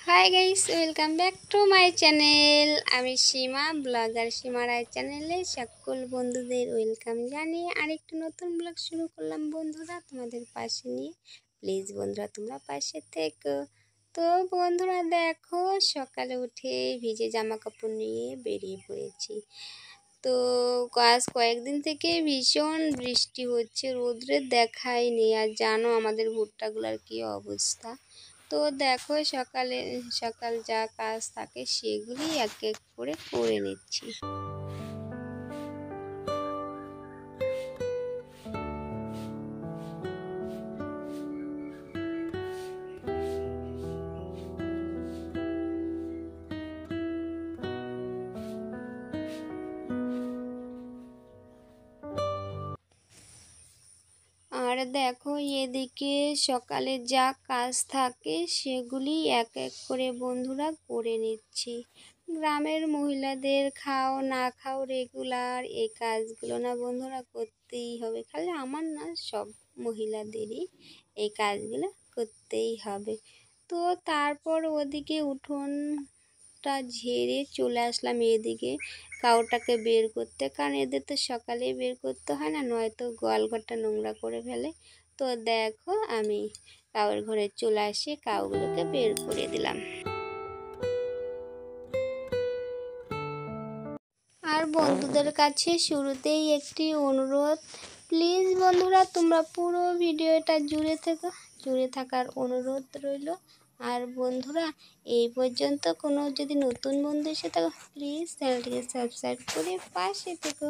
Hi guys, welcome back to my channel. আমি সীমা, blogger সীমা রায় চ্যানেলে সকল বন্ধুদের ওয়েলকাম জানিয়ে আরেকটি নতুন ব্লগ শুরু করলাম বন্ধুরা, তোমাদের পাশে নিয়ে। প্লিজ বন্ধুরা তোমরা পাশে থেকো। তো বন্ধুরা দেখো, সকালে উঠে ভিজে জামা কাপড় নিয়ে বেরিয়ে পড়েছি। তো আজ কয়েকদিন থেকে ভীষণ বৃষ্টি হচ্ছে, রোদ্রের দেখাই নেই। আর জানো আমাদের ভুট্টাগুলোর কী অবস্থা। তো দেখো সকালে সকাল যা কাজ থাকে সেগুলি এক এক করে নিচ্ছি। আর দেখো এদিকে সকালে যা কাজ থাকে সেগুলি এক এক করে বন্ধুরা করে নিচ্ছি। গ্রামের মহিলাদের খাও না খাও রেগুলার এই কাজগুলো না বন্ধুরা করতেই হবে। খালি আমার না, সব মহিলাদেরই এই কাজগুলো করতেই হবে। তো তারপর ওদিকে উঠোনটা ঝেড়ে চলে আসলাম এদিকে কাউটাকে বের করতে, কারণ এদের তো সকালেই বের করতে হয় না, নয়তো গোয়াল ঘরটা নোংরা করে ফেলে। তো দেখো আমি কাউর ঘরে চলে আসি, কাউগুলোকে বের করে দিলাম। আর বন্ধুদের কাছে শুরুতেই একটি অনুরোধ, প্লিজ বন্ধুরা তোমরা পুরো ভিডিওটা জুড়ে থাকার অনুরোধ রইল। আর বন্ধুরা এই পর্যন্ত কোনো যদি নতুন বন্ধু এসে থাকো প্লিজ চ্যানেলটিকে সাবস্ক্রাইব করে পাশে থেকো।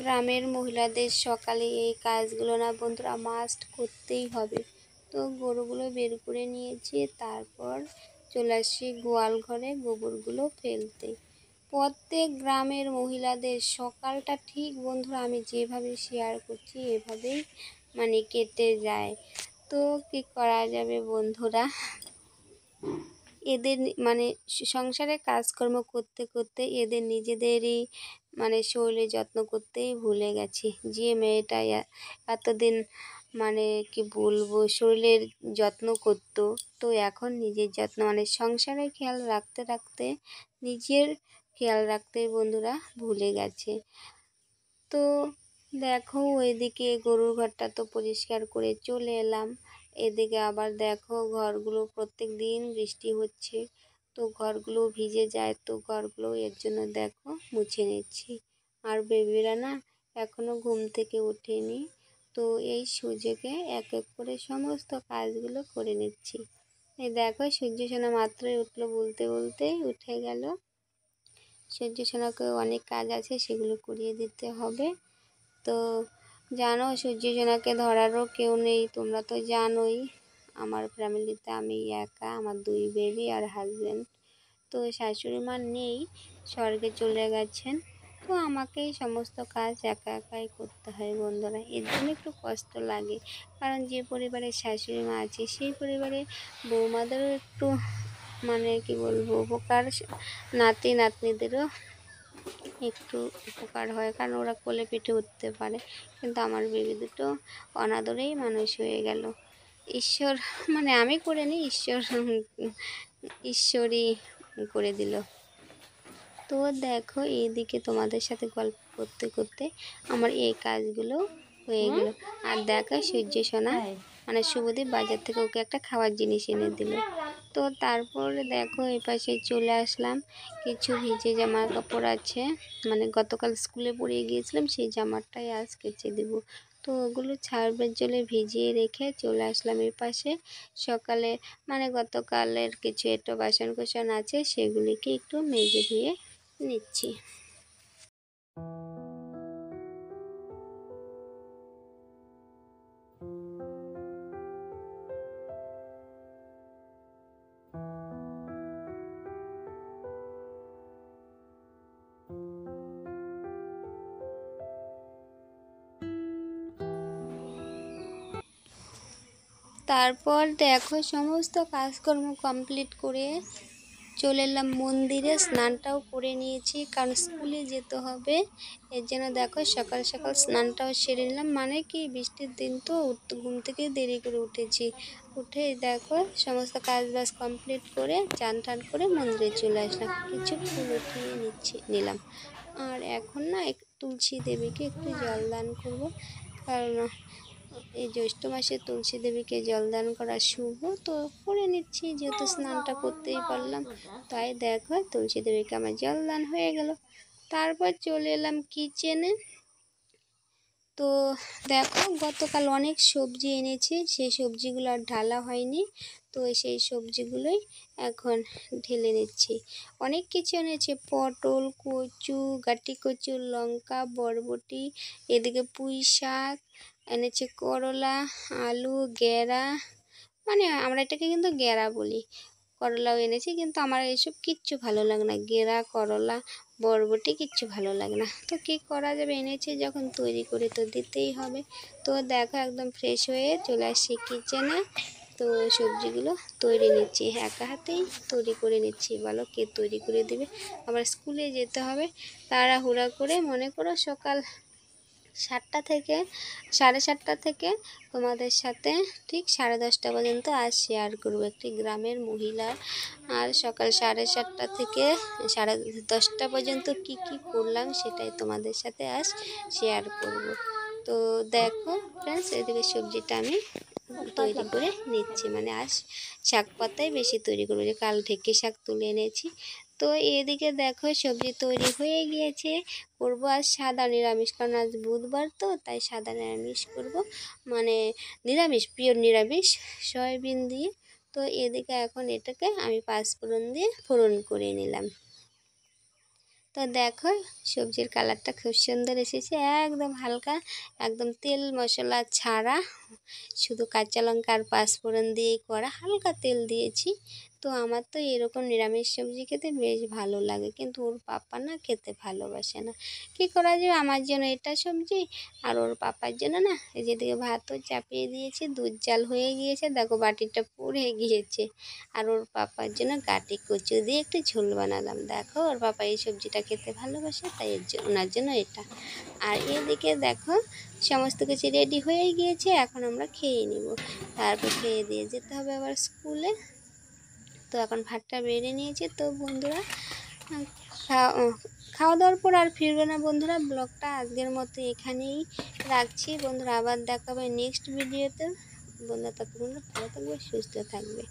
গ্রামের মহিলাদের সকালে এই কাজগুলো না বন্ধুরা মাস্ট করতেই হবে। তো গরুগুলো বের করে নিয়েছি, তারপর চলে আসি গোয়াল ঘরে গোবরগুলো ফেলতে। প্রত্যেক গ্রামের মহিলাদের সকালটা ঠিক বন্ধুরা আমি যেভাবে শেয়ার করছি এভাবেই কেটে যায়। তো কি করা যাবে বন্ধুরা, এদের সংসারে কাজকর্ম করতে করতে এদের নিজেদেরই শরীরের যত্ন করতেই ভুলে গেছি। যে মেয়েটা এতদিন কি বলবো শরীরের যত্ন করতো, তো এখন নিজের যত্ন সংসারে খেয়াল রাখতে রাখতে নিজের খেয়াল রাখতে বন্ধুরা ভুলে গেছে। তো দেখো ওইদিকে গরুর ঘরটা তো পরিষ্কার করে চলে এলাম। এদিকে আবার দেখো ঘরগুলো প্রত্যেক দিন বৃষ্টি হচ্ছে, তো ঘরগুলো ভিজে যায়, তো ঘরগুলো এর জন্য দেখো মুছে নিচ্ছি। আর বেবিরা না এখনও ঘুম থেকে ওঠেনি, তো এই সুযোগে এক এক করে সমস্ত কাজগুলো করে নিচ্ছি। এই দেখো সূর্য সোনা মাত্রই উঠলো, বলতে বলতেই উঠে গেল। সূর্য সোনাকে অনেক কাজ আছে, সেগুলো করিয়ে দিতে হবে। তো জানো সূর্য সোনাকে ধরারও কেউ নেই, তোমরা তো জানোই আমার ফ্যামিলিতে আমি একা, আমার 2 বেবি আর হাজব্যান্ড। তো শাশুড়ি মা নেই, স্বর্গে চলে গেছেন। তো আমাকেই সমস্ত কাজ একা একাই করতে হয় বন্ধুরা, এর জন্য একটু কষ্ট লাগে। কারণ যে পরিবারে শাশুড়ি মা আছে সেই পরিবারে বৌমাদেরও একটু কি বলবো উপকার, নাতি নাতনিদেরও একটু উপকার হয়, কারণ ওরা কোলে পিঠে উঠতে পারে। কিন্তু আমার বেবি দুটো অনাদরেই মানুষ হয়ে গেল। ঈশ্বর আমি করিনি, ঈশ্বরই করে দিল। তো দেখো এইদিকে তোমাদের সাথে গল্প করতে করতে আমার এই কাজগুলো হয়ে গেল। আর দেখো সূর্য সোনা শুভদীপ বাজার থেকে ওকে একটা খাওয়ার জিনিস এনে দিল। তো তারপরে দেখো এই পাশে চলে আসলাম, কিছু ভিজে জামা কাপড় আছে, গতকাল স্কুলে পরিয়ে গিয়েছিলাম সেই জামাটাই আজ কেচে দেব। তো ওগুলো ছাড়বের জলে ভিজিয়ে রেখে চলে আসলাম এই পাশে। সকালে গতকালের কিছু একটু বাসন কোসন আছে সেগুলিকে একটু মেজে ধুয়ে নিচ্ছি। তারপর দেখো সমস্ত কাজকর্ম কমপ্লিট করে চলে এলাম মন্দিরে, স্নানটাও করে নিয়েছি কারণ স্কুলে যেতে হবে। এর জন্য দেখো সকাল সকাল স্নানটাও সেরে নিলাম, কি বৃষ্টির দিন তো ঘুম থেকে দেরি করে উঠেছি। উঠে দেখো সমস্ত কাজ বাজ কমপ্লিট করে চান টান করে মন্দিরে চলে আসলাম, কিছু ফুল উঠিয়ে নিলাম। আর এখন না তুলসী দেবীকে একটু জলদান করব, কারণ এই জ্যৈষ্ঠ মাসে তুলসী দেবীকে জলদান করা শুভ, তো করে নিচ্ছি যেহেতু স্নানটা করতেই পারলাম। তাই দেখো তুলসী দেবীকে আমার জলদান হয়ে গেল। তারপর চলে এলাম কিচেনে। তো দেখো গতকাল অনেক সবজি এনেছি, সেই সবজিগুলো আর ঢালা হয়নি, তো সেই সবজিগুলোই এখন ঢেলে নিচ্ছি। অনেক কিছু এনেছি, পটল, কচু, গাটি কচু, লঙ্কা, বরবটি, এদিকে পুঁই শাক এনেছি, করলা, আলু, গেরা, মানে আমরা এটাকে কিন্তু গেরা বলি। করলাও এনেছি, কিন্তু আমার এইসব কিচ্ছু ভালো লাগে না, গেরা, করলা, বরবটি কিচ্ছু ভালো লাগে না। তো কী করা যাবে, এনেছি যখন তৈরি করে তো দিতেই হবে। তো দেখো একদম ফ্রেশ হয়ে চলে আসছি কিচেনে। তো সবজিগুলো তৈরি নিচ্ছি, একা হাতেই তৈরি করে নিচ্ছি, বলো কে তৈরি করে দেবে। আবার স্কুলে যেতে হবে, তাড়াহুড়া করে, মনে করো সকাল 7টা থেকে 7:30 থেকে তোমাদের সাথে ঠিক 10:30 পর্যন্ত আজ শেয়ার করবো একটি গ্রামের মহিলার। আর সকাল 7:30 থেকে 10:30 পর্যন্ত কি কি করলাম সেটাই তোমাদের সাথে আজ শেয়ার করব। তো দেখো ফ্রেন্ডস, এদিকে সবজিটা আমি তৈরি করে নিচ্ছি, মানে আজ শাক পাতাই বেশি তৈরি করবো, যে কাল ঢেঁকি শাক তুলে এনেছি। তো এদিকে দেখো সবজি তৈরি হয়ে গিয়েছে, করবো আজ সাদা নিরামিষ, কারণ আজ বুধবার তো, তাই সাদা নিরামিষ করব, মানে নিরামিষ, পিওর নিরামিষ, সয়াবিন দিয়ে। তো এদিকে এখন এটাকে আমি পাঁচফোড়ন দিয়ে ফোড়ন করে নিলাম। তো দেখো সবজির কালারটা খুব সুন্দর এসেছে, একদম হালকা, একদম তেল মশলা ছাড়া, শুধু কাঁচা লঙ্কা আর পাঁচফোড়ন দিয়েই করা, হালকা তেল দিয়েছি। তো আমার তো এরকম নিরামিষ সবজি খেতে বেশ ভালো লাগে, কিন্তু ওর পাপা না খেতে ভালোবাসে না। কী করা যাবে, আমার জন্য এটা সবজি আর ওর পাপার জন্য না, এই যেদিকে ভাতও চাপিয়ে দিয়েছি, দুধ জাল হয়ে গিয়েছে, দেখো বাটিটা পুড়ে গিয়েছে। আর ওর পাপার জন্য গাটি কচু দিয়ে একটু ঝোল বানালাম। দেখো ওর পাপা এই সবজিটা খেতে ভালোবাসে, তাই ওনার জন্য এটা। আর এদিকে দেখো সমস্ত কিছু রেডি হয়ে গিয়েছে, এখন আমরা খেয়ে নিব, তারপর খেয়ে দিয়ে যেতে হবে আবার স্কুলে। তো এখন ভাতটা বেড়ে নিয়েছি। তো বন্ধুরা খাওয়া দাওয়ার পর আর ফিরবে না বন্ধুরা, ব্লগটা আজকের মতো এখানেই রাখছি বন্ধুরা, আবার দেখা হবে নেক্সট ভিডিওতে। বন্ধুরা ততক্ষণ ভালো থাকবে, সুস্থ থাকবে।